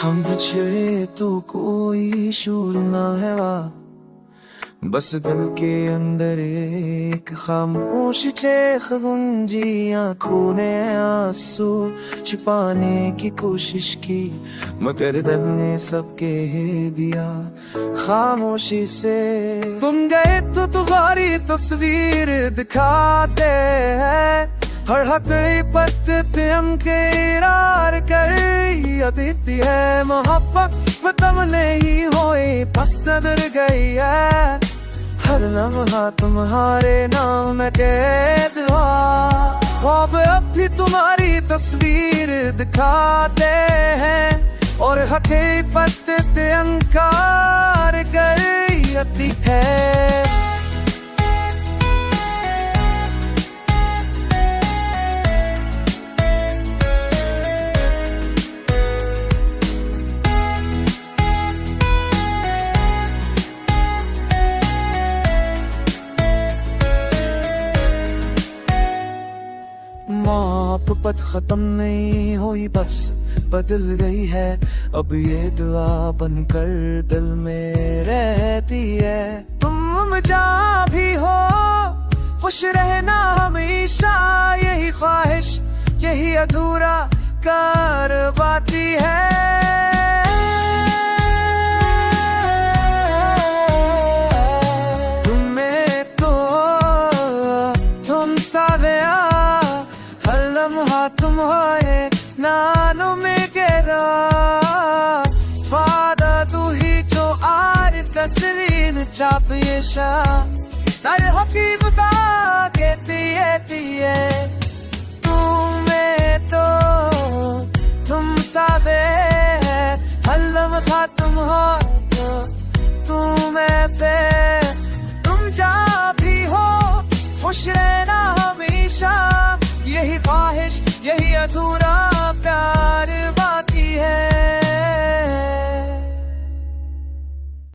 हम बिछड़े तो कोई शूर ना है वाह, बस दिल के अंदर एक खामोश चेख गुंजी। आँखों ने आंसू छिपाने की कोशिश की, मगर दिल ने सब कह दिया खामोशी से। तुम गए तो तुम्हारी तस्वीर दिखाते हैं, हर हथकड़ी पत्ते हमके इरार कर देती है। मोहब्बत तुमने ही होए बस नजर गई है, हर लम्हा तुम्हारे नाम में कैद हुआ। ख्वाब अब भी तुम्हारी तस्वीर दिखाते हैं, और हकीकत अंकार कर देती है। मोहब्बत खत्म नहीं हुई, बस बदल गई है अब ये दुआ बनकर दिल में रहती है। तुम जहाँ भी हो खुश रहना हमेशा, यही ख्वाहिश यही अधूरा कर पाती है। तुम्हारे नानों में गिरा फादा तू ही जो आर तस्रीन चाप ये शाह नारे हकीम का कहती है। तुम्हें तो तुम सावे हल्लम खा तुम हो तो तुम्हें पे तुम जा भी हो खुश रहना हमेशा, यही ख्वाहिश यही अधूरा प्यार।